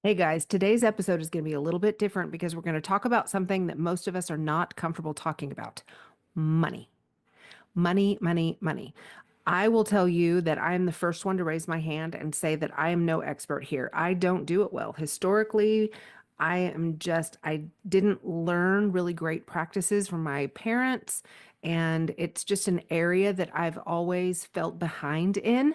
Hey guys, today's episode is going to be a little bit different because we're going to talk about something that most of us are not comfortable talking about: money. Money, money, money. I will tell you that I am the first one to raise my hand and say that I am no expert here. I don't do it well. Historically, I didn't learn really great practices from my parents, and it's just an area that I've always felt behind in.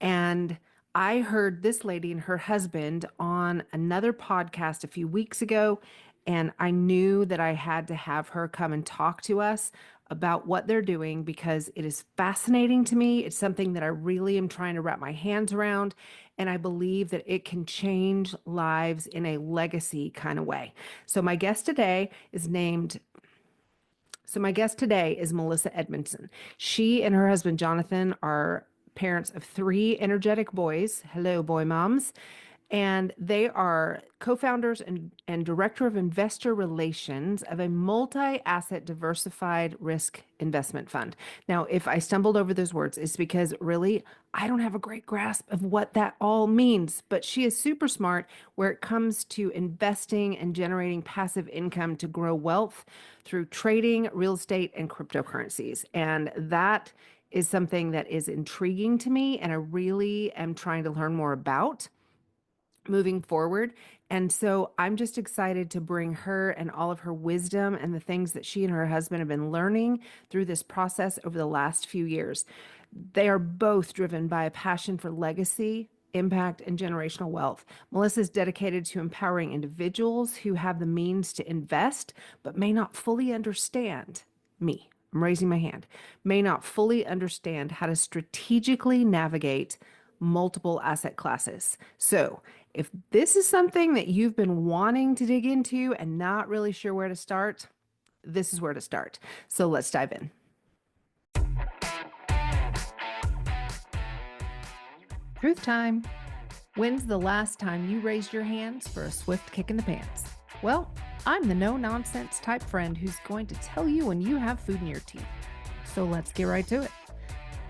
And I heard this lady and her husband on another podcast a few weeks ago, and I knew that I had to have her come and talk to us about what they're doing because it is fascinating to me. It's something that I really am trying to wrap my hands around, and I believe that it can change lives in a legacy kind of way. So my guest today is named so my guest today is Melissa Edmiston. She and her husband Jonathan are parents of three energetic boys. Hello, boy moms. And they are co-founders and director of investor relations of a multi-asset diversified risk investment fund. Now, if I stumbled over those words, it's because really I don't have a great grasp of what that all means. But she is super smart where it comes to investing and generating passive income to grow wealth through trading, real estate, and cryptocurrencies. And that is something that is intriguing to me, and I really am trying to learn more about moving forward. And so I'm just excited to bring her and all of her wisdom and the things that she and her husband have been learning through this process over the last few years. They are both driven by a passion for legacy, impact, and generational wealth. Melissa is dedicated to empowering individuals who have the means to invest but may not fully understand me. I'm raising my hand, may not fully understand how to strategically navigate multiple asset classes. So, if this is something that you've been wanting to dig into and not really sure where to start, this is where to start. So, let's dive in. Truth time. When's the last time you raised your hands for a swift kick in the pants? Well, I'm the no nonsense type friend who's going to tell you when you have food in your teeth. So, let's get right to it.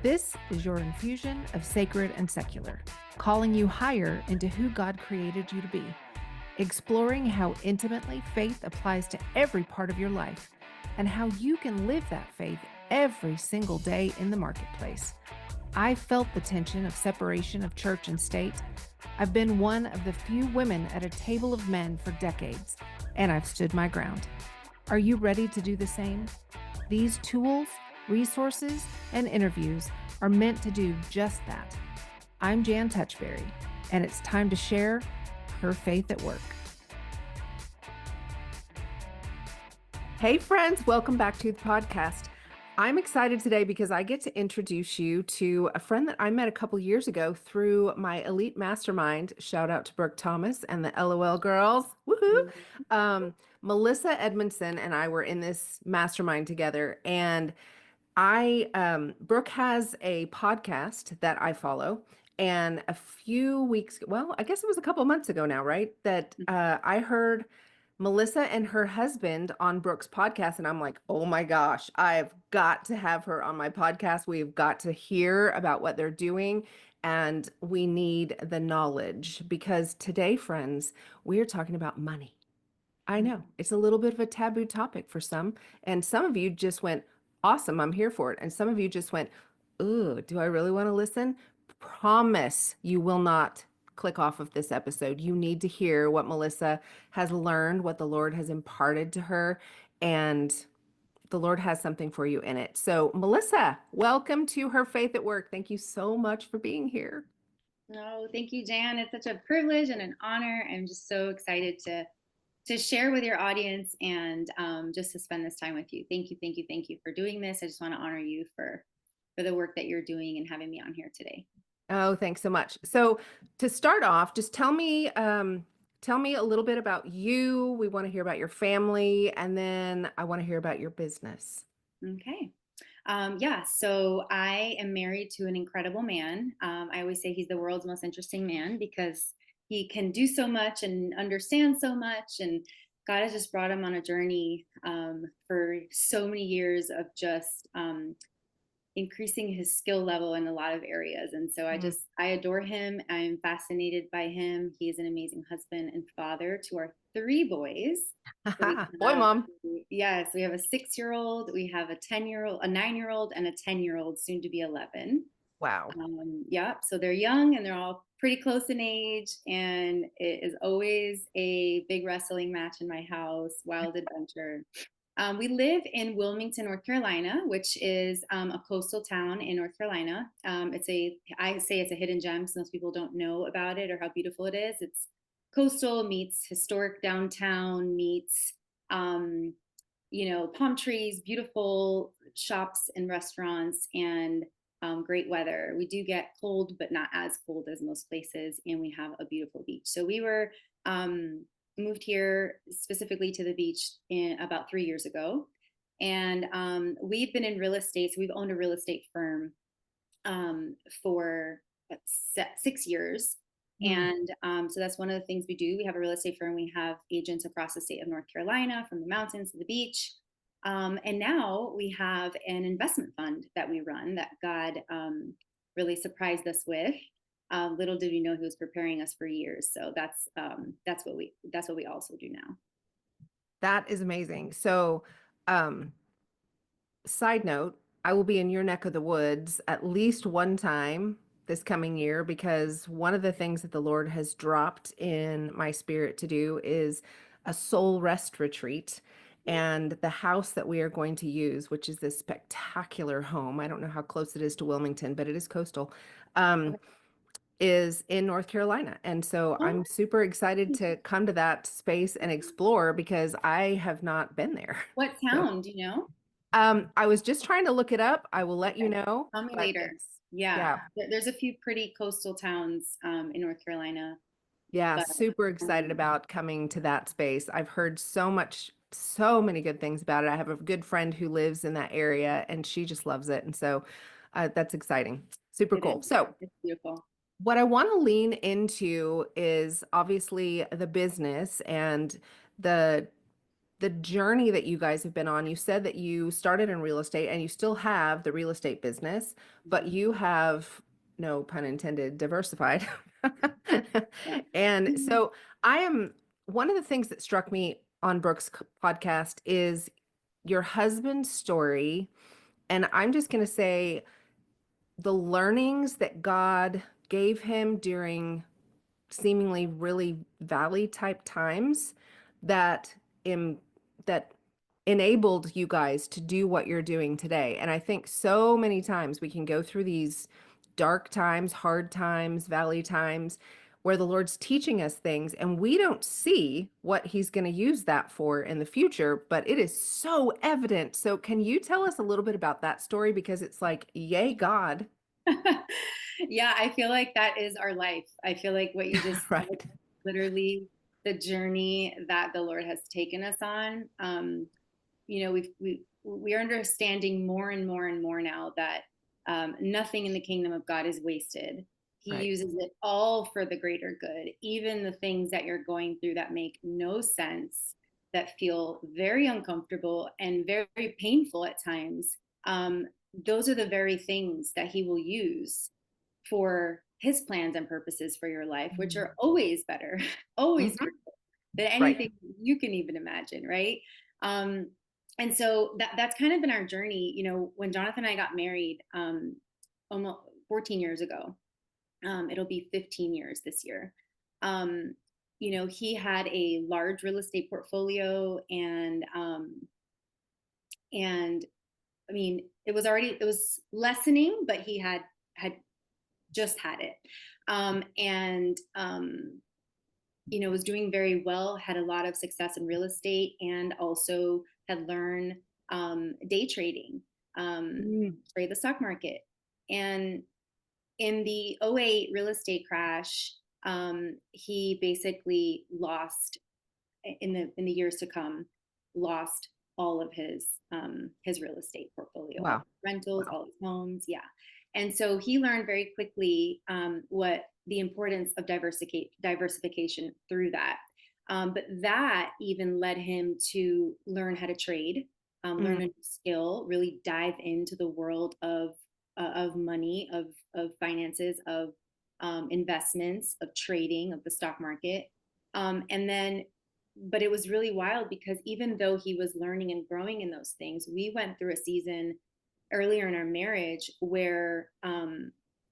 This is your infusion of sacred and secular, calling you higher into who God created you to be, exploring how intimately faith applies to every part of your life, and how you can live that faith every single day in the marketplace. I felt the tension of separation of church and state. I've been one of the few women at a table of men for decades, and I've stood my ground. Are you ready to do the same? These tools, resources, and interviews are meant to do just that. I'm Jan Touchberry, and it's time to share her faith at work. Hey friends, welcome back to the podcast. I'm excited today because I get to introduce you to a friend that I met a couple years ago through my elite mastermind. Shout out to Brooke Thomas and the LOL girls. Woohoo! Melissa Edmiston and I were in this mastermind together, and Brooke has a podcast that I follow, and a few weeks, well, I guess it was a couple months ago now, right? That I heard Melissa and her husband on Brooke's podcast, and I'm like, oh my gosh, I've got to have her on my podcast. We've got to hear about what they're doing, and we need the knowledge because today, friends, we are talking about money. I know it's a little bit of a taboo topic for some, and some of you just went, awesome, I'm here for it. And some of you just went, ooh, do I really want to listen? Promise you will not click off of this episode. You need to hear what Melissa has learned, what the Lord has imparted to her, and the Lord has something for you in it. So, Melissa, welcome to Her Faith at Work. Thank you so much for being here. No, thank you, Jan. It's such a privilege and an honor. I'm just so excited to share with your audience and just to spend this time with you. Thank you, thank you, thank you for doing this. I just want to honor you for the work that you're doing and having me on here today. Oh, thanks so much. So, to start off, just tell me a little bit about you. We want to hear about your family, and then I want to hear about your business. Okay. Yeah, so I am married to an incredible man. I always say he's the world's most interesting man because he can do so much and understand so much. And God has just brought him on a journey for so many years of just increasing his skill level in a lot of areas. And so Mm. I adore him. I'm fascinated by him. He is an amazing husband and father to our three boys. So we Boy, have, mom. yes, we have a 6-year-old, we have a 10-year-old, a 9-year-old, and a 10-year-old, soon to be 11. Wow. Yeah, so they're young and they're all pretty close in age, and it is always a big wrestling match in my house, wild adventure. We live in Wilmington, North Carolina, which is a coastal town in North Carolina. I say it's a hidden gem, so most people don't know about it or how beautiful it is. It's coastal meets historic downtown meets, um, palm trees, beautiful shops and restaurants, and great weather. We do get cold, but not as cold as most places, and we have a beautiful beach. So we were moved here specifically to the beach about 3 years ago, and we've been in real estate. So we've owned a real estate firm for 6 years. Mm. And so that's one of the things we do. We have a real estate firm. We have agents across the state of North Carolina, from the mountains to the beach. And now we have an investment fund that we run that God really surprised us with. Little did we know He was preparing us for years. So that's what we also do now. That is amazing. So, um, side note, I will be in your neck of the woods at least one time this coming year because one of the things that the Lord has dropped in my spirit to do is a soul rest retreat. And the house that we are going to use, which is this spectacular home, I don't know how close it is to Wilmington, but it is coastal, um, is in North Carolina. And so Oh, I'm super excited to come to that space and explore because I have not been there. what So town do you know? I was just trying to look it up. I will let you Okay. know, Tell me but later. it's Yeah. yeah, There's a few pretty coastal towns in North Carolina, yeah, but super excited um, about coming to that space. I've heard so much, so many good things about it. I have a good friend who lives in that area and she just loves it. And so that's exciting. Super it is. cool. So It's beautiful. what I want to lean into is obviously the business and the the journey that you guys have been on. You said that you started in real estate and you still have the real estate business, but Mhm. you have, no pun intended, diversified. Yeah. And Mhm. so I am one of the things that struck me on Brooke's podcast is your husband's story. And I'm just going to say the learnings that God gave him during seemingly really valley type times that em that enabled you guys to do what you're doing today. And I think so many times we can go through these dark times, hard times, valley times where the Lord's teaching us things and we don't see what he's going to use that for in the future, but it is so evident. So can you tell us a little bit about that story because it's like, yay God. Yeah, I feel like that is our life. I feel like what you just said, Right. literally the journey that the Lord has taken us on. We are understanding more and more and more now that nothing in the kingdom of God is wasted. He Right. uses it all for the greater good, even the things that you're going through that make no sense, that feel very uncomfortable and very painful at times. Those are the very things that He will use for His plans and purposes for your life, which are always better, always Mhm. greater than Right. anything you can even imagine, right? Um, and so that's kind of been our journey. When Jonathan and I got married, almost 14 years ago, it'll be 15 years this year. Um, he had a large real estate portfolio, and I mean, it was lessening, but he had just had it, and was doing very well, had a lot of success in real estate, and also had learned day trading, Mm. trade the stock market. And in the '08 real estate crash, he basically lost, in the years to come, lost all of his real estate portfolio, all Wow. his rentals, Wow. all his homes. Yeah. And so he learned very quickly what the importance of diversification through that. But that even led him to learn how to trade, learn Mm. a new skill, really dive into the world of of money, of finances, of investments, of trading, of the stock market. And then, but it was really wild because even though he was learning and growing in those things, we went through a season earlier in our marriage where,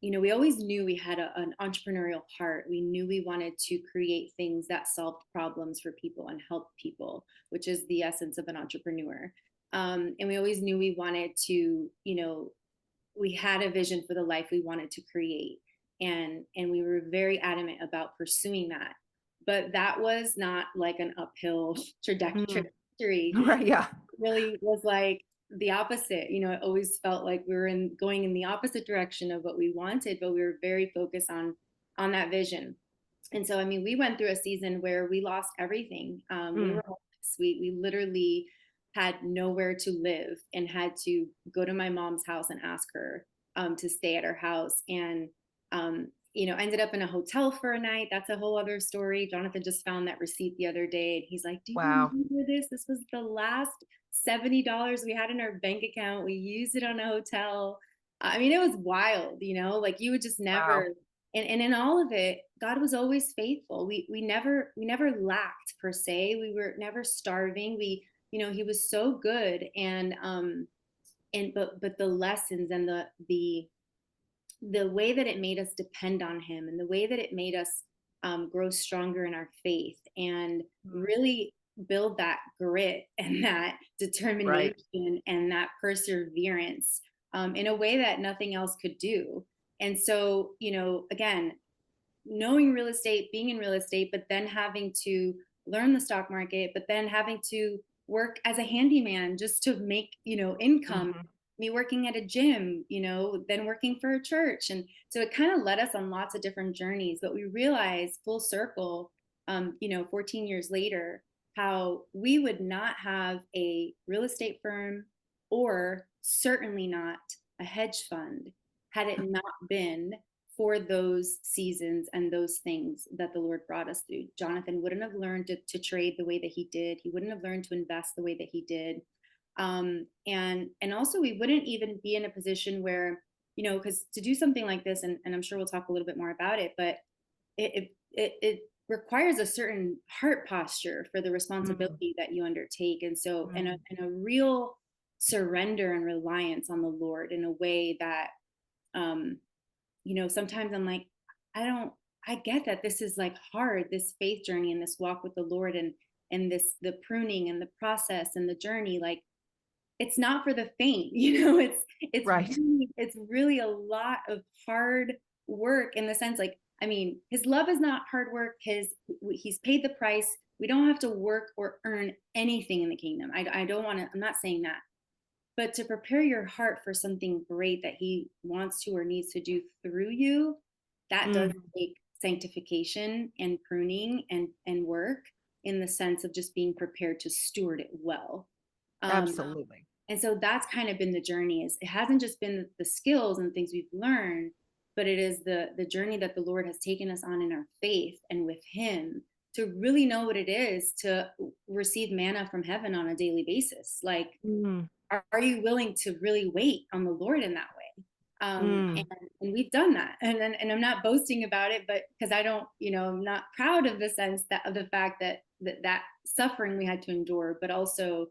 we always knew we had an entrepreneurial heart. We knew we wanted to create things that solved problems for people and helped people, which is the essence of an entrepreneur. And we always knew we wanted to, we had a vision for the life we wanted to create. And we were very adamant about pursuing that. But that was not like an uphill trajectory. Right. Yeah. It really was like the opposite. It always felt like we were going in the opposite direction of what we wanted, but we were very focused on that vision. And so, I mean, we went through a season where we lost everything. We were homeless. We literally had nowhere to live and had to go to my mom's house and ask her to stay at her house. And, ended up in a hotel for a night. That's a whole other story. Jonathan just found that receipt the other day. And he's like, do you Wow. remember this? This was the last $70 we had in our bank account. We used it on a hotel. I mean, it was wild, like you would just never. Wow. And in all of it, God was always faithful. We never lacked per se. We were never starving. He was so good. But the lessons and the way that it made us depend on him, and the way that it made us grow stronger in our faith, and really build that grit and that determination, right, and that perseverance in a way that nothing else could do. And so, again, knowing real estate, being in real estate, but then having to learn the stock market, but then having to work as a handyman just to make, income. Me working at a gym, then working for a church. And so it kind of led us on lots of different journeys, but we realized full circle, 14 years later, how we would not have a real estate firm, or certainly not a hedge fund, had it not been for those seasons and those things that the Lord brought us through. Jonathan wouldn't have learned to trade the way that he did. He wouldn't have learned to invest the way that he did. And also we wouldn't even be in a position where, because to do something like this, and I'm sure we'll talk a little bit more about it, but it requires a certain heart posture for the responsibility that you undertake. And so, and a real surrender and reliance on the Lord in a way that, sometimes I'm like, I get that this is like hard, this faith journey and this walk with the Lord, and the pruning and the process and the journey, like, it's not for the faint, it's right. It's really a lot of hard work, in the sense, like, I mean, his love is not hard work. He's paid the price. We don't have to work or earn anything in the kingdom. I don't want to, I'm not saying that, but to prepare your heart for something great that he wants to or needs to do through you, that does take sanctification and pruning and work, in the sense of just being prepared to steward it well. Absolutely. And so that's kind of been the journey. Is it hasn't just been the skills and things we've learned, but it is the journey that the Lord has taken us on in our faith and with him, to really know what it is to receive manna from heaven on a daily basis. Like, are you willing to really wait on the Lord in that way? And we've done that. And I'm not boasting about it, but because I don't, I'm not proud of the sense that of the fact that suffering we had to endure, but also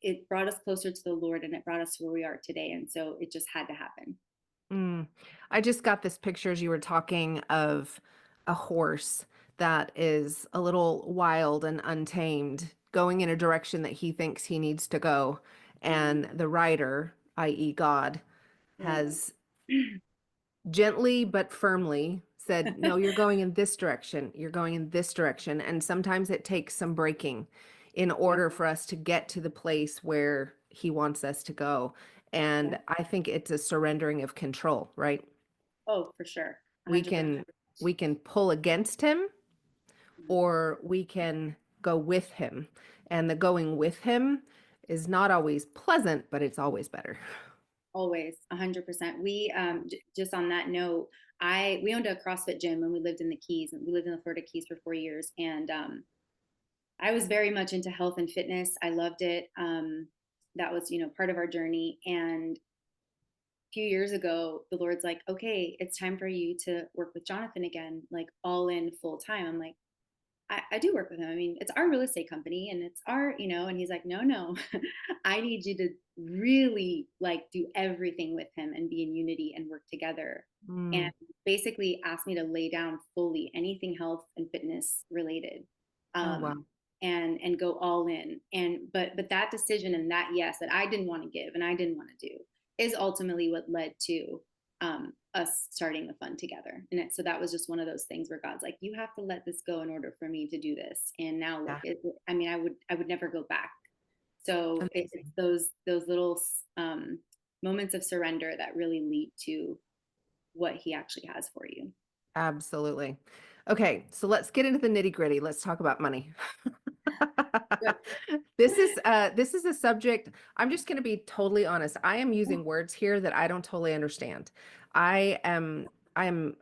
it brought us closer to the Lord, and it brought us to where we are today. And so it just had to happen. I just got this picture as you were talking of a horse that is a little wild and untamed, going in a direction that he thinks he needs to go. And the rider, i.e., God, has gently but firmly said, no, you're going in this direction. You're going in this direction. And sometimes it takes some breaking in order for us to get to the place where he wants us to go. And I think it's a surrendering of control, right? Oh, for sure. 100%. We can pull against him, or we can go with him. And the going with him is not always pleasant, but it's always better. Always 100%. We just on that note, we owned a CrossFit gym when we lived in the Keys, and we lived in the Florida Keys for 4 years. And I was very much into health and fitness. I loved it. That was, part of our journey. And few years ago, the Lord's like, okay, it's time for you to work with Jonathan again, like all in full time. I'm like, I do work with him. I mean, it's our real estate company and it's our, and he's like, no, no, I need you to really like do everything with him and be in unity and work together. And Mm. basically asked me to lay down fully anything health and fitness related. Oh, Um, wow. and go all in. And but that decision and that yes that I didn't want to give and I didn't want to do is ultimately what led to us starting the fund together. And so that was just one of those things where God's like, you have to let this go in order for me to do this. And now look, Yeah. I mean, I would never go back. So it's Amazing. those little moments of surrender that really lead to what He actually has for you. Absolutely. Okay, so let's get into the nitty-gritty. Let's talk about money. Good. This is a subject. I'm just going to be totally honest. I am Yeah. using words here that I don't totally understand. I am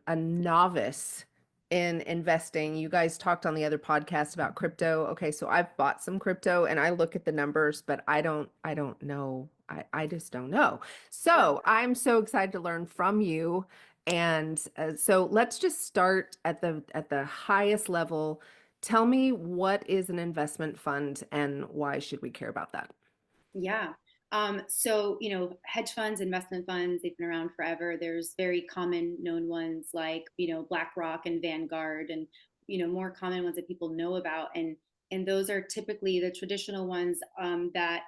a novice in investing. You guys talked on the other podcast about crypto. Okay, so I've bought some crypto and I look at the numbers, but I don't know. I just don't know. Yeah. So I'm so excited to learn from you. And so let's just start at the highest level. Tell me, what is an investment fund and why should we care about that? Yeah. So, hedge funds, investment funds, they've been around forever. There's very common known ones like, BlackRock and Vanguard and, more common ones that people know about. And those are typically the traditional ones that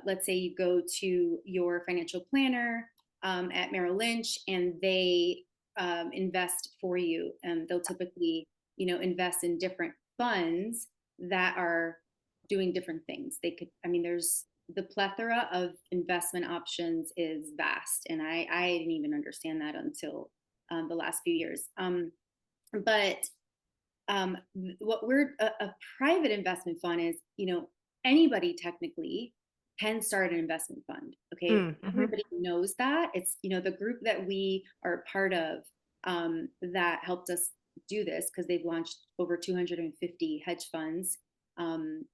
let's say you go to your financial planner at Merrill Lynch and they invest for you. They'll typically, invest in different funds that are doing different things. They could, I mean, there's the plethora of investment options is vast. And I didn't even understand that until the last few years. But what we're a private investment fund is, anybody technically can start an investment fund. Okay. Mm-hmm. Everybody knows that. It's, the group that we are a part of that helped us do this because they've launched over 250 hedge funds. Um,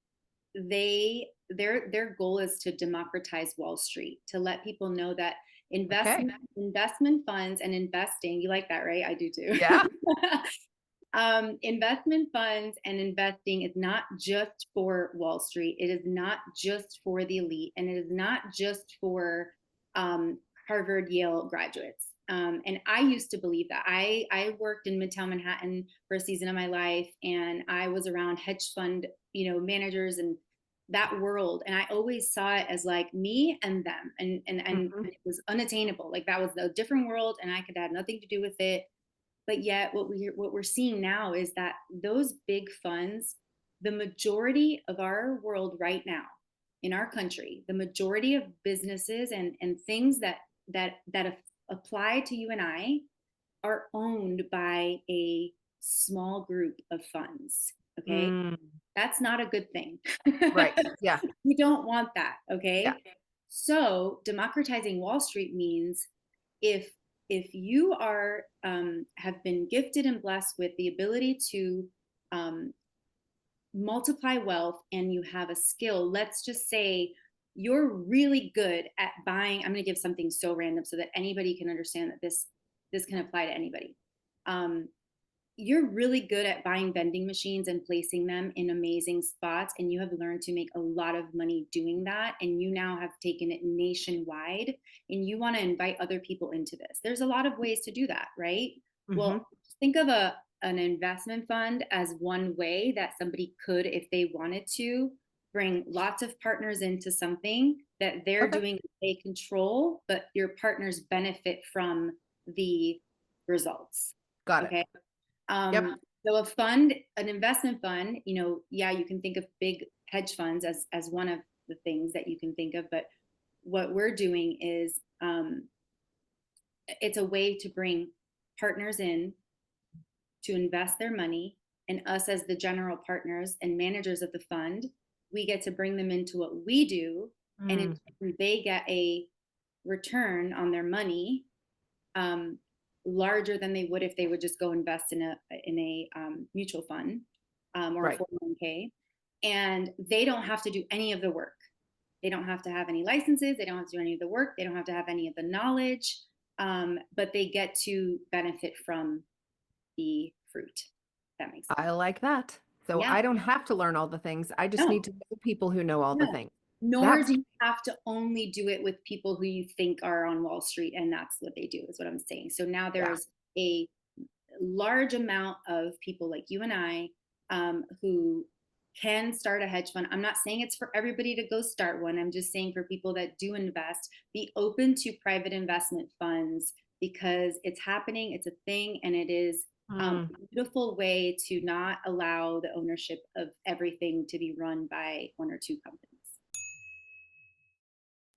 their goal is to democratize Wall Street, to let people know that Okay. investment funds and investing, you like that, right? I do too. Yeah. Investment funds and investing is not just for Wall Street. It is not just for the elite, and it is not just for Harvard, Yale graduates. And I used to believe that. I worked in Midtown Manhattan for a season of my life, and I was around hedge fund, managers and that world, and I always saw it as like me and them, and Mm-hmm. it was unattainable. Like that was a different world, and I could have nothing to do with it. But yet what we're seeing now is that those big funds, the majority of our world right now in our country, the majority of businesses and things that apply to you and I are owned by a small group of funds. Okay. Mm. That's not a good thing. Right. Yeah. We don't want that. Yeah. Okay. So democratizing Wall Street means if you are have been gifted and blessed with the ability to um, multiply wealth and you have a skill, let's just say you're really good at buying. I'm going to give something so random so that anybody can understand that this can apply to anybody. Um, you're really good at buying vending machines and placing them in amazing spots, and you have learned to make a lot of money doing that, and you now have taken it nationwide and you want to invite other people into this. There's a lot of ways to do that, right? Mm-hmm. Well, think of an investment fund as one way that somebody could, if they wanted to, bring lots of partners into something that they're Okay. doing, they control, but your partners benefit from the results. Got it. Okay. Yep. So a fund, an investment fund, yeah, you can think of big hedge funds as one of the things that you can think of, but what we're doing is it's a way to bring partners in to invest their money, and us as the general partners and managers of the fund, we get to bring them into what we do, and in Mm. turn, they get a return on their money um, larger than they would if they would just go invest in a mutual fund or a Right. 401k, and they don't have to do any of the work. They don't have to have any licenses. They don't have to do any of the work. They don't have to have any of the knowledge, but they get to benefit from the fruit. If that makes sense. I like that. So Yeah. I don't have to learn all the things. I just need No, to know people who know all the no. things. Nor That's do you have to only do it with people who you think are on Wall Street, and that's what they do, is what I'm saying. So now yeah. there's a large amount of people like you and I, who can start a hedge fund. I'm not saying it's for everybody to go start one. I'm just saying for people that do invest, be open to private investment funds, because it's happening, it's a thing, and it is a Mm. beautiful way to not allow the ownership of everything to be run by one or two companies.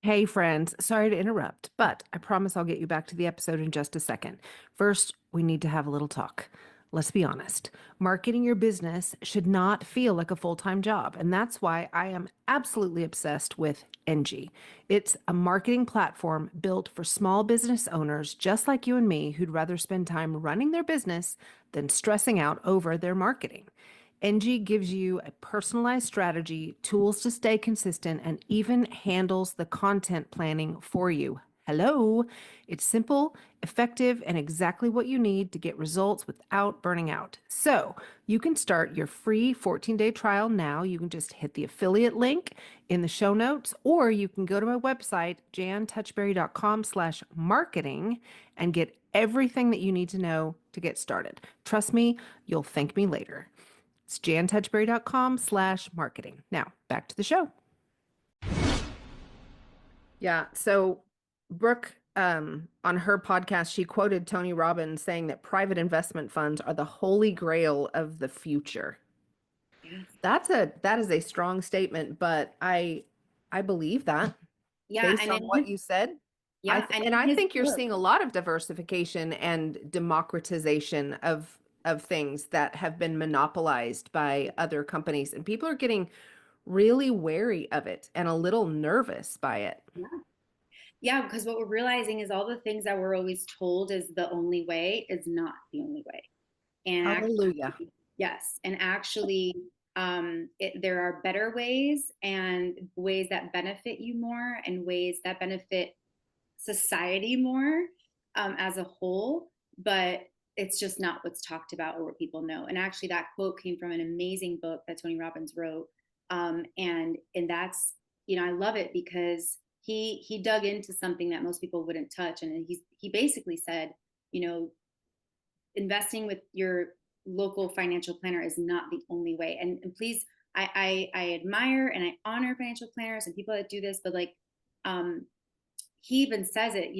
Hey, friends, sorry to interrupt, but I promise I'll get you back to the episode in just a second. First, we need to have a little talk. Let's be honest. Marketing your business should not feel like a full-time job, and that's why I am absolutely obsessed with NG. It's a marketing platform built for small business owners just like you and me who'd rather spend time running their business than stressing out over their marketing. NG gives you a personalized strategy, tools to stay consistent, and even handles the content planning for you. Hello. It's simple, effective, and exactly what you need to get results without burning out. So you can start your free 14-day trial now. You can just hit the affiliate link in the show notes, or you can go to my website, jantouchberry.com/marketing, and get everything that you need to know to get started. Trust me, you'll thank me later. It's jantouchberry.com/marketing. Now, back to the show. Yeah. So Brooke, on her podcast, she quoted Tony Robbins saying that private investment funds are the holy grail of the future. Yes. That is a strong statement, but I believe that Yeah, based and on in what his you said. yeah, and And in I his think you're book, seeing a lot of diversification and democratization of things that have been monopolized by other companies, and people are getting really wary of it and a little nervous by it. yeah, yeah, because what we're realizing is all the things that we're always told is the only way is not the only way. And Hallelujah. actually, yes, and actually, there are better ways, and ways that benefit you more, and ways that benefit society more, as a whole. But it's just not what's talked about or what people know. And actually, that quote came from an amazing book that Tony Robbins wrote, and that's, I love it because he dug into something that most people wouldn't touch, and he basically said, you know, investing with your local financial planner is not the only way. And please, I admire and I honor financial planners and people that do this, but like, um, he even says it,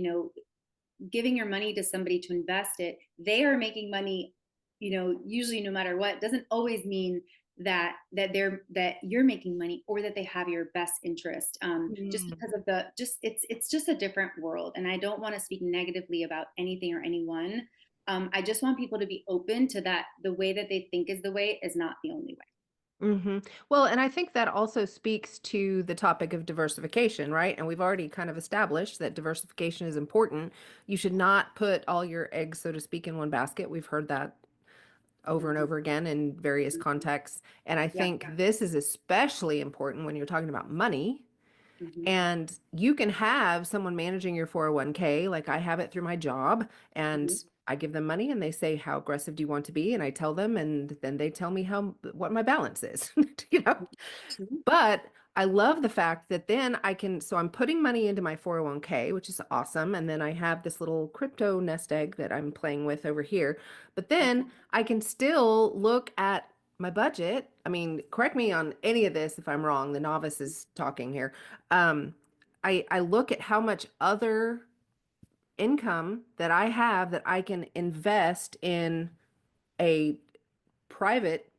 giving your money to somebody to invest it, they are making money, usually no matter what. Doesn't always mean that you're making money or that they have your best interest, just Mm. because of it's just a different world. And I don't want to speak negatively about anything or anyone. I just want people to be open to that. The way that they think is the way is not the only way. Well, and I think that also speaks to the topic of diversification, right? And we've already kind of established that diversification is important. You should not put all your eggs, so to speak, in one basket. We've heard that over and Mhm. over again in various Mhm. contexts. And I Yeah. think this is especially important when you're talking about money. Hmm. And you can have someone managing your 401k, like I have it through my job, and Hmm. I give them money and they say, how aggressive do you want to be? And I tell them, and then they tell me what my balance is, you know? But I love the fact that then so I'm putting money into my 401k, which is awesome. And then I have this little crypto nest egg that I'm playing with over here. But then I can still look at my budget. I mean, correct me on any of this if I'm wrong. The novice is talking here. Um, I look at how much other income that I have that I can invest in a private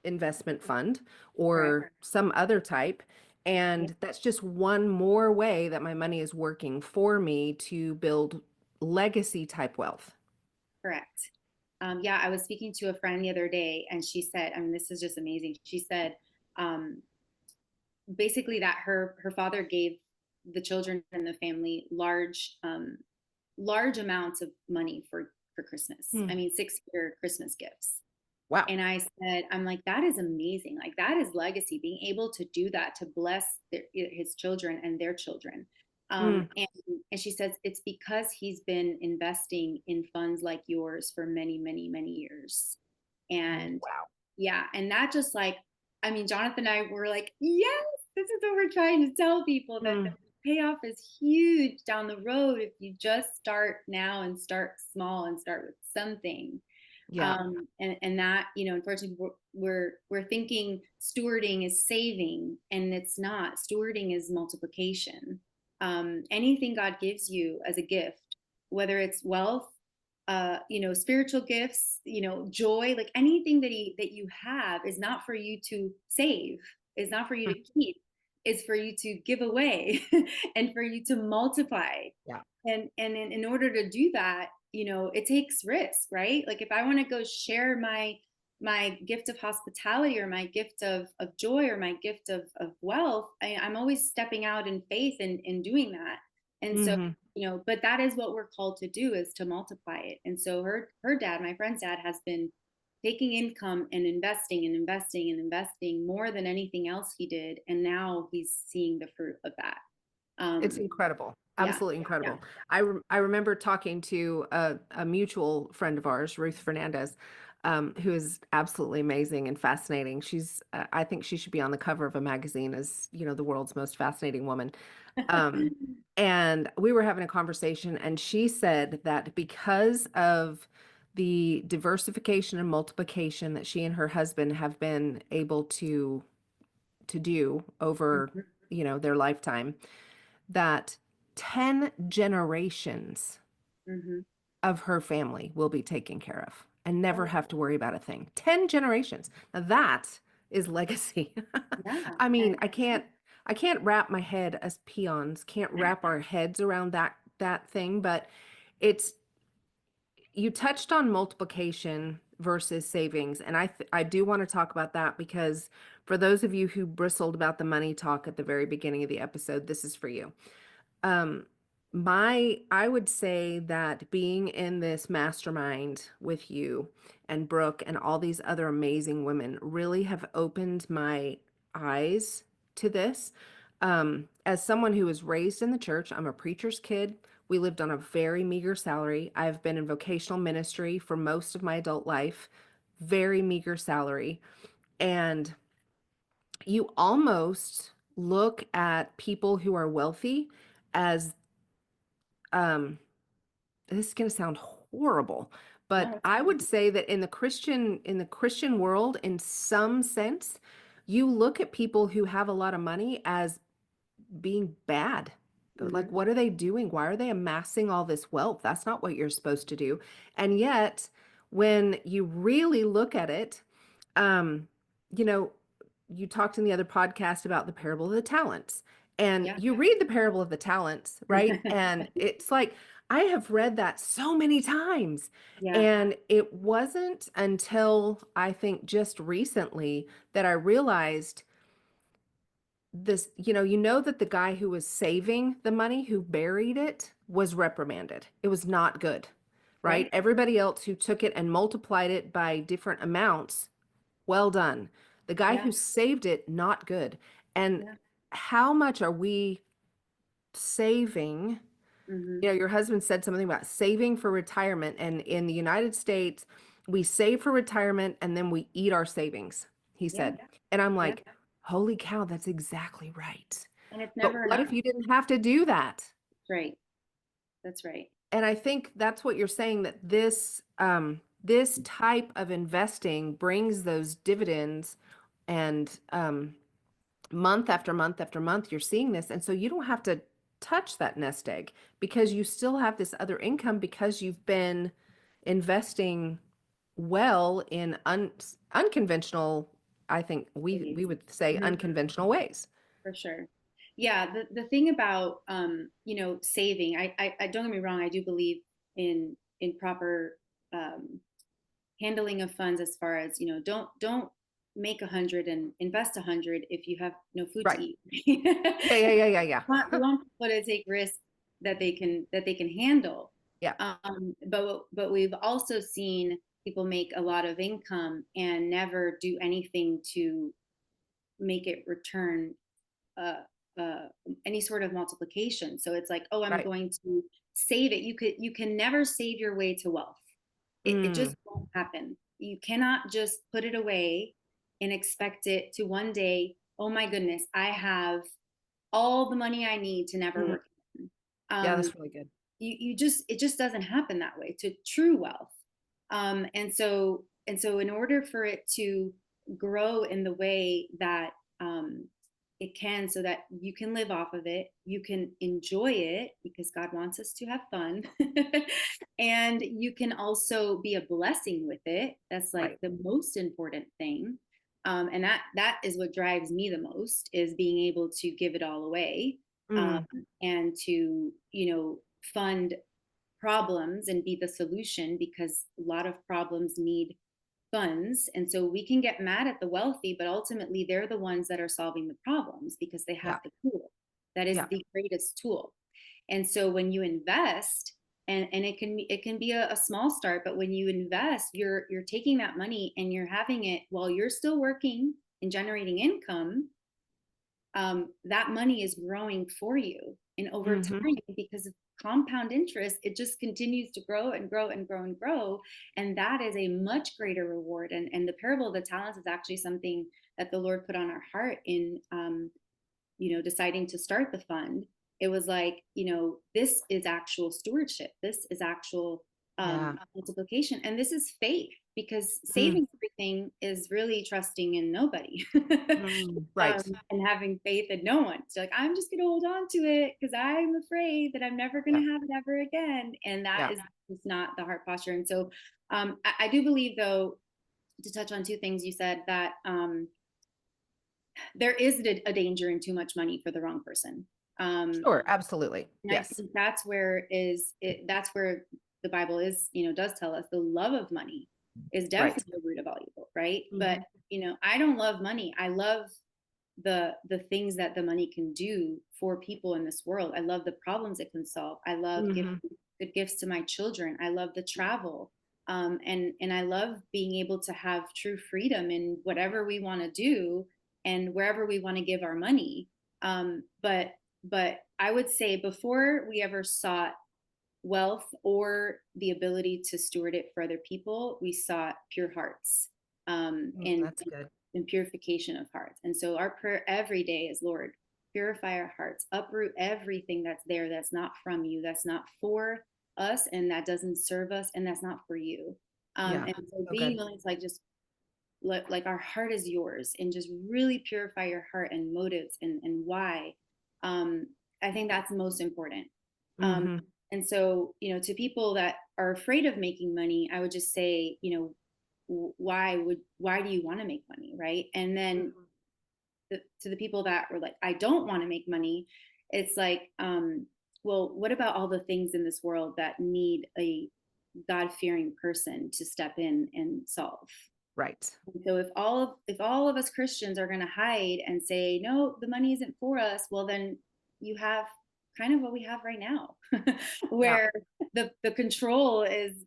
investment fund Right. or some other type. Yeah. And that's just one more way that my money is working for me to build legacy type wealth. Correct. Yeah, I was speaking to a friend the other day, and she said, I mean, this is just amazing. She said, um, basically that her father gave the children in the family large amounts of money for Christmas. Hmm. I mean, 6-figure Christmas gifts. Wow. And I said, I'm like, that is amazing. Like, that is legacy, being able to do that, to bless his children and their children. Mm, And she says, it's because he's been investing in funds like yours for many, many, many years. And wow. yeah, and that just like, I mean, Jonathan and I were like, yes, this is what we're trying to tell people, that the Mm, payoff is huge down the road if you just start now and start small and start with something. yeah. And that, you know, unfortunately, we're thinking stewarding is saving, and it's not. Stewarding is multiplication. Anything God gives you as a gift, whether it's wealth, you know, spiritual gifts, you know, joy, like anything that you have is not for you to save, is not for you Mm, to keep, is for you to give away and for you to multiply. yeah. And in order to do that, you know, it takes risk, right? Like if I want to go share my gift of hospitality, or my gift of joy, or my gift of wealth, I'm always stepping out in faith and doing that. And so, Hmm. you know, but that is what we're called to do, is to multiply it. And so her dad, my friend's dad, has been taking income and investing and investing and investing more than anything else he did, and now he's seeing the fruit of that. It's um incredible. yeah, Absolutely yeah. incredible. I remember talking to a mutual friend of ours, Ruth Fernandez, who is absolutely amazing and fascinating. I think she should be on the cover of a magazine as, you know, the world's most fascinating woman. Um, and we were having a conversation, and she said that because of the diversification and multiplication that she and her husband have been able to do over, Mhm, you know, their lifetime, that 10 generations mhm. of her family will be taken care of and never Oh, have to worry about a thing. 10 generations. Now that is legacy. yeah. I mean, And I can't wrap my head, as peons can't wrap our heads around that thing, but it's you touched on multiplication versus savings, and I do want to talk about that, because for those of you who bristled about the money talk at the very beginning of the episode, this is for you. Um, I would say that being in this mastermind with you and Brooke and all these other amazing women really have opened my eyes to this. As someone who was raised in the church, I'm a preacher's kid. We lived on a very meager salary. I've been in vocational ministry for most of my adult life, very meager salary. And you almost look at people who are wealthy as um this is going to sound horrible, no, but it's I fine. would say that in the Christian world, in some sense, you look at people who have a lot of money as being bad. Like, Mhm. what are they doing? Why are they amassing all this wealth? That's not what you're supposed to do. And yet, when you really look at it, um, you know, you talked in the other podcast about the parable of the talents, and Yeah. you read the parable of the talents, right? And it's like, I have read that so many times. Yeah. And it wasn't until I think just recently that I realized this, you know that the guy who was saving the money, who buried it, was reprimanded. It was not good, right? Right. Everybody else who took it and multiplied it by different amounts, well done. The guy Yeah. who saved it, not good. And Yeah. how much are we saving? Mhm. You know, your husband said something about saving for retirement. And in the United States, we save for retirement and then we eat our savings, he Yeah. said. And I'm Yeah. like, holy cow, that's exactly right. And it's But never what enough. if you didn't have to do that? Right. That's right. And I think that's what you're saying, that this type of investing brings those dividends, and month after month after month, you're seeing this. And so you don't have to touch that nest egg, because you still have this other income, because you've been investing well in unconventional, I think we Ways. would say Mhm. unconventional ways. For sure. Yeah. The thing about, you know, saving, I don't get me wrong, I do believe in proper um, handling of funds, as far as, you know, don't make 100 and invest 100 if you have no food to Right. eat. Yeah, yeah, yeah, yeah, We yeah. want people to take risks that they can handle. Yeah. But we've also seen people make a lot of income and never do anything to make it return uh, uh, any sort of multiplication. So it's like, oh, I'm Right. going to save it. You can never save your way to wealth. It Mm, just won't happen. You cannot just put it away and expect it to one day, oh my goodness, I have all the money I need to never mm. work again. Yeah, Um, that's really good. you just, it just doesn't happen that way to true wealth. And so in order for it to grow in the way that it can, so that you can live off of it, you can enjoy it because God wants us to have fun, and you can also be a blessing with it. That's like Right. the most important thing. And that is what drives me the most, is being able to give it all away, um, Mm, and to, you know, fund problems and be the solution, because a lot of problems need funds. And so we can get mad at the wealthy, but ultimately they're the ones that are solving the problems because they have yeah. the tool. That is Yeah. the greatest tool. And so when you invest, and it can be a small start, but when you invest, you're taking that money and you're having it while you're still working and generating income. That money is growing for you. And over Hmm. time, because of compound interest, it just continues to grow and grow and grow and grow. And that is a much greater reward. And the parable of the talents is actually something that the Lord put on our heart in, you know, deciding to start the fund. It was like, you know, this is actual stewardship. This is actual Yeah. multiplication. And this is faith, because Mm, saving everything is really trusting in nobody. right. And having faith in no one. So like, I'm just going to hold on to it because I'm afraid that I'm never going Yeah. to have it ever again. And that Yeah. is just not the heart posture. And so I do believe, though, to touch on two things you said, that there is a danger in too much money for the wrong person. Um, Sure. Absolutely. and I Yes. think that's where the Bible is, you know, does tell us the love of money is Right. definitely the root of all evil, right? But Hmm. you know, I don't love money. I love the things that the money can do for people in this world. I love the problems it can solve. I love giving Hmm. good gifts to my children. I love the travel. And I love being able to have true freedom in whatever we want to do and wherever we want to give our money. But I would say, before we ever sought wealth or the ability to steward it for other people, we sought pure hearts, and That's good. purification of hearts. And so our prayer every day is, Lord, purify our hearts, uproot everything that's there that's not from you, that's not for us, and that doesn't serve us, and that's not for you. Yeah. And so So being good. willing to like just like our heart is yours, and just really purify your heart and motives, and why. um I think that's most important. um Hmm. and so, you know, to people that are afraid of making money, I would just say, you know, why do you want to make money, right? And then Hmm. to the people that were like, I don't want to make money, it's like, well, what about all the things in this world that need a God-fearing person to step in and solve? Right. So if all of us Christians are going to hide and say, no, the money isn't for us, well, then you have kind of what we have right now, Yeah. where the control is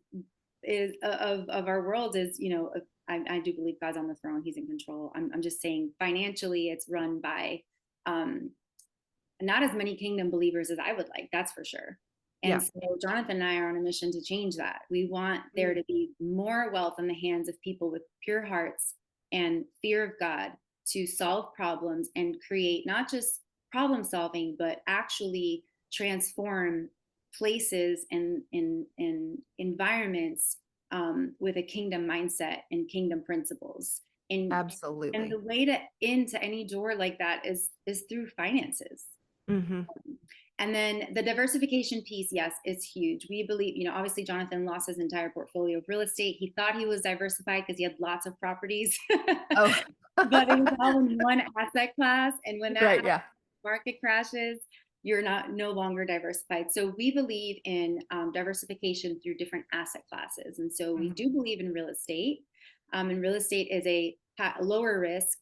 of our world is, you know, I do believe God's on the throne. He's in control. I'm just saying, financially, it's run by um, not as many kingdom believers as I would like, that's for sure. And Yeah. so Jonathan and I are on a mission to change that. We want there Mm, to be more wealth in the hands of people with pure hearts and fear of God, to solve problems and create not just problem solving, but actually transform places and environments, with a kingdom mindset and kingdom principles. And absolutely. the way to into any door like that is through finances. Hmm. And then the diversification piece, yes, is huge. We believe, you know, obviously Jonathan lost his entire portfolio of real estate. He thought he was diversified because he had lots of properties, Oh, but it was all in one asset class. And when that right. Yeah. market crashes, you're not no longer diversified. So we believe in diversification through different asset classes. And so we Mhm. do believe in real estate. And real estate is a lower risk,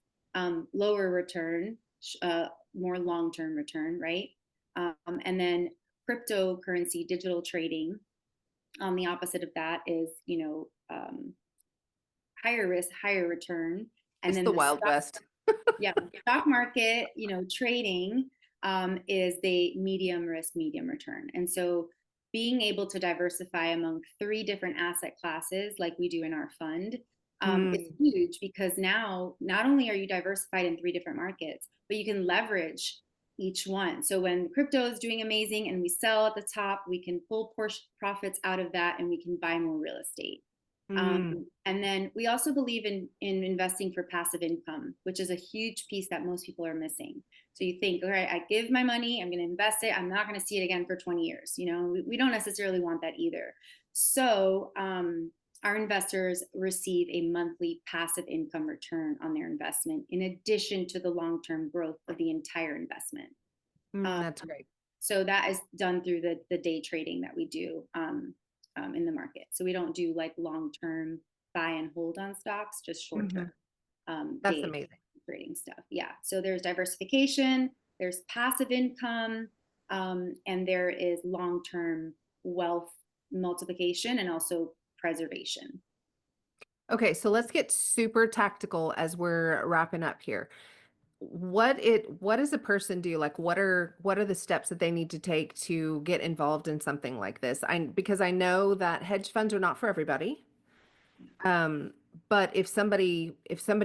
lower return, more long-term return, right? And then cryptocurrency, digital trading, on the opposite of that is, you know, higher risk, higher return. And It's then the the Wild stock, West. yeah, stock market, trading is the medium risk, medium return. And so being able to diversify among 3 different asset classes like we do in our fund, it's Mm, huge, because now not only are you diversified in 3 different markets, but you can leverage each one. So when crypto is doing amazing and we sell at the top, we can pull profits out of that and we can buy more real estate. Um, mm. and then we also believe in investing for passive income, which is a huge piece that most people are missing. So you think, all right, I give my money, I'm going to invest it, I'm not going to see it again for 20 years. We don't necessarily want that either. So our investors receive a monthly passive income return on their investment, in addition to the long-term growth of the entire investment. Um, That's great. so that is done through the day trading that we do in the market. So we don't do like long-term buy and hold on stocks, just short-term Hmm. That's day amazing. trading stuff. Yeah. So there's diversification, there's passive income, and there is long-term wealth multiplication and also preservation. Okay, so let's get super tactical as we're wrapping up here. What does a person do? Like what are the steps that they need to take to get involved in something like this? Because I know that hedge funds are not for everybody. Um, but if somebody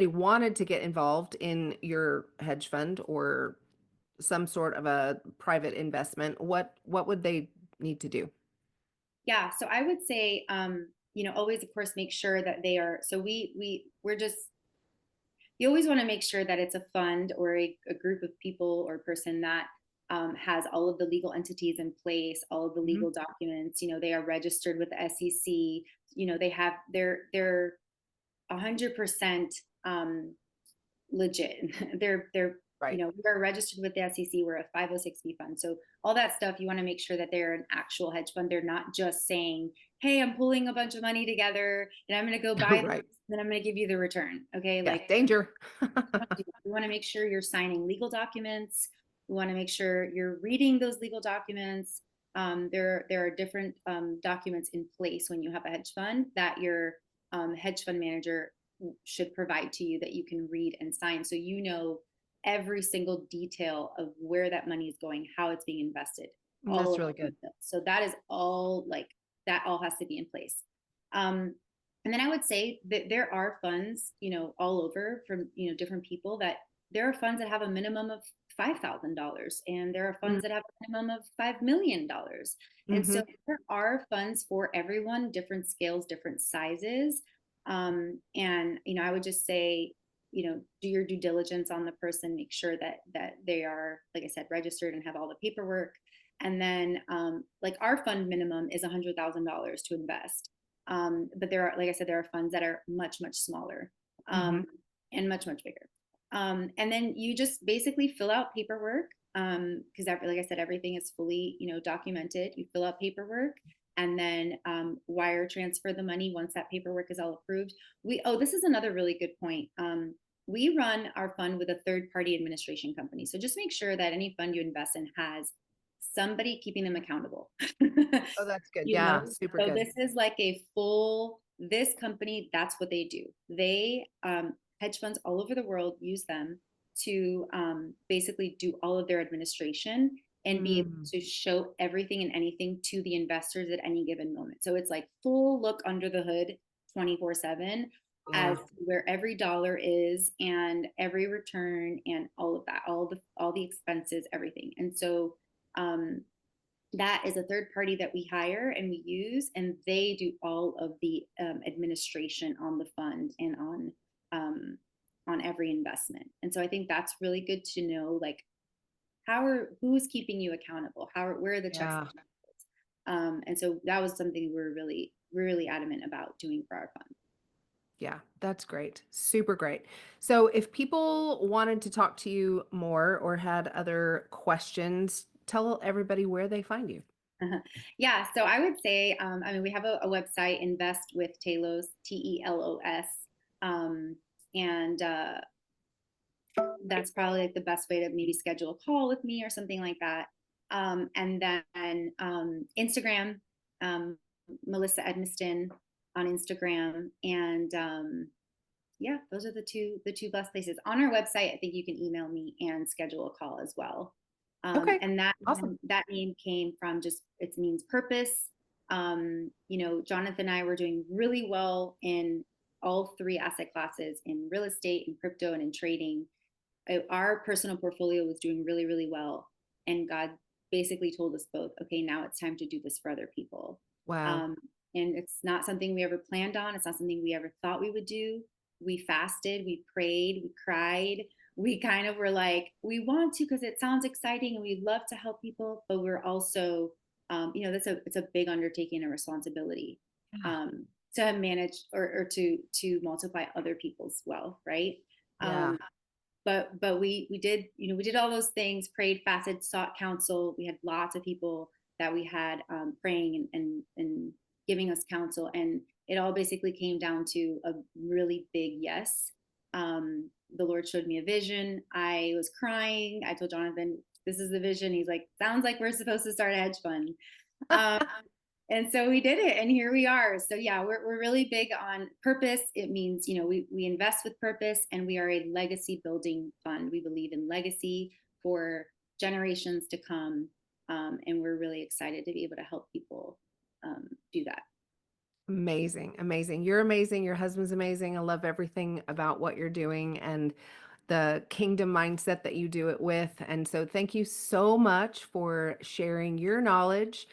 wanted to get involved in your hedge fund or some sort of a private investment, what would they need to do? Yeah. So I would say, always, of course, make sure that they are. So we're just, you always want to make sure that it's a fund or a group of people or person that has all of the legal entities in place, all of the Mhm. legal documents. They are registered with the SEC. They have they're 100% legit. they're Right. we're registered with the SEC. We're a 506b fund. So all that stuff, you want to make sure that they're an actual hedge fund. They're not just saying, "Hey, I'm pulling a bunch of money together and I'm going to go buy this, Right. then I'm going to give you the return." Okay, Yeah, like danger. we want to make sure you're signing legal documents. We want to make sure you're reading those legal documents. There are different documents in place when you have a hedge fund that your hedge fund manager should provide to you that you can read and sign, so every single detail of where that money is going, how it's being invested, all That's of really the good. details. So that is all, like, that all has to be in place. And then I would say that there are funds, all over, from, different people, that there are funds that have a minimum of $5,000, and there are funds that have a minimum of $5 million. And Mm-hmm. so there are funds for everyone, different scales, different sizes. And, I would just say, do your due diligence on the person, make sure that they are, like I said, registered and have all the paperwork. And then, like, our fund minimum is $100,000 to invest. But there are, like I said, there are funds that are much, much smaller, Mm-hmm. and much, much bigger. And then you just basically fill out paperwork, because, like I said, everything is fully, documented. You fill out paperwork, and then wire transfer the money once that paperwork is all approved. This is another really good point. We run our fund with a third party administration company. So just make sure that any fund you invest in has somebody keeping them accountable. Oh, that's good. you know Yeah, super so good. this is like this company, that's what they do. They hedge funds all over the world use them to basically do all of their administration and be able Mm, to show everything and anything to the investors at any given moment. So it's like full look under the hood 24/7, as yeah. where every dollar is and every return and all of that, all the expenses, everything. And so um, that is a third party that we hire and we use, and they do all of the administration on the fund and on every investment. And so I think that's really good to know, like, who's keeping you accountable, where are the checks Yeah. and balances. And so that was something we're really, really adamant about doing for our fund. Yeah, that's great. Super great. So if people wanted to talk to you more or had other questions, tell everybody where they find you. Yeah, so I would say, we have a website, Invest with Telos, TELOS, and that's probably like the best way to maybe schedule a call with me or something like that. And then Instagram, Melissa Edmiston on Instagram, and yeah, those are the two best places. On our website, I think you can email me and schedule a call as well. Okay. And Awesome. that name came from just, it means purpose. Jonathan and I were doing really well in all three asset classes, in real estate, in crypto, and in trading. Our personal portfolio was doing really, really well. And God basically told us both, okay, now it's time to do this for other people. Wow. Um, and it's not something we ever planned on. It's not something we ever thought we would do. We fasted, we prayed, we cried. We kind of were like, we want to because it sounds exciting and we love to help people, but we're also, it's a big undertaking and responsibility to manage or to multiply other people's wealth, right? Yeah. But we did all those things, prayed, fasted, sought counsel. We had lots of people that we had praying and giving us counsel, and it all basically came down to a really big yes. The Lord showed me a vision. I was crying. I told Jonathan, this is the vision. He's like, sounds like we're supposed to start a hedge fund. And so we did it, and here we are. So yeah, we're really big on purpose. It means, we invest with purpose, and we are a legacy building fund. We believe in legacy for generations to come. And we're really excited to be able to help people do that. Amazing. Amazing. You're amazing. Your husband's amazing. I love everything about what you're doing and the kingdom mindset that you do it with. And so thank you so much for sharing your knowledge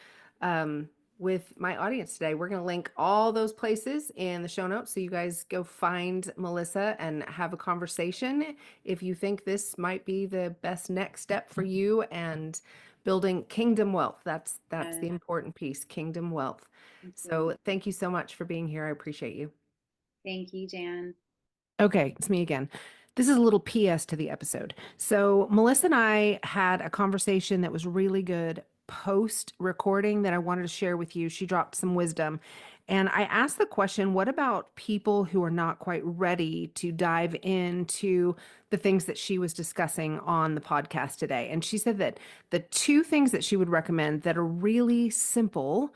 with my audience today. We're going to link all those places in the show notes, so you guys go find Melissa and have a conversation if you think this might be the best next step for you and building kingdom wealth. That's the important piece, kingdom wealth. So thank you so much for being here. I appreciate you. Thank you, Jan. Okay, it's me again. This is a little PS to the episode. So Melissa and I had a conversation that was really good post recording that I wanted to share with you. She dropped some wisdom. And I asked the question, what about people who are not quite ready to dive into the things that she was discussing on the podcast today? And she said that the two things that she would recommend that are really simple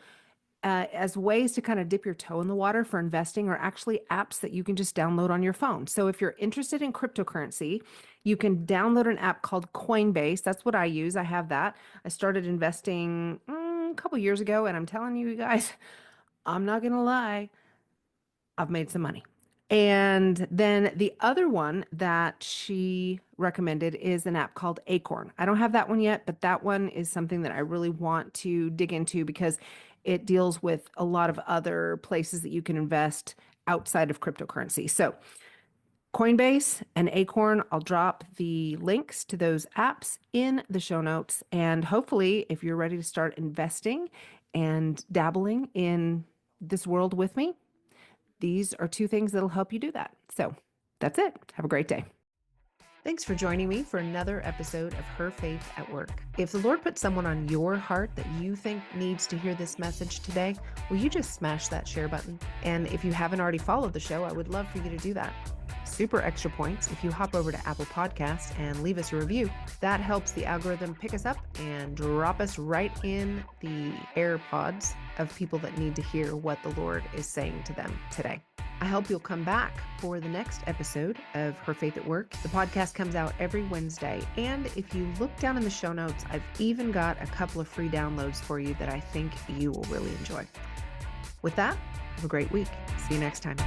as ways to kind of dip your toe in the water for investing are actually apps that you can just download on your phone. So if you're interested in cryptocurrency, you can download an app called Coinbase. That's what I use. I have that. I started investing a couple years ago, and I'm telling you guys, I'm not going to lie, I've made some money. And then the other one that she recommended is an app called Acorn. I don't have that one yet, but that one is something that I really want to dig into because it deals with a lot of other places that you can invest outside of cryptocurrency. So Coinbase and Acorn, I'll drop the links to those apps in the show notes. And hopefully, if you're ready to start investing and dabbling in this world with me, these are two things that'll help you do that. So that's it. Have a great day. Thanks for joining me for another episode of Her Faith at Work. If the Lord put someone on your heart that you think needs to hear this message today, will you just smash that share button? And if you haven't already followed the show, I would love for you to do that. Super extra points if you hop over to Apple Podcasts and leave us a review. That helps the algorithm pick us up and drop us right in the AirPods of people that need to hear what the Lord is saying to them today. I hope you'll come back for the next episode of Her Faith at Work. The podcast comes out every Wednesday. And if you look down in the show notes, I've even got a couple of free downloads for you that I think you will really enjoy. With that, have a great week. See you next time.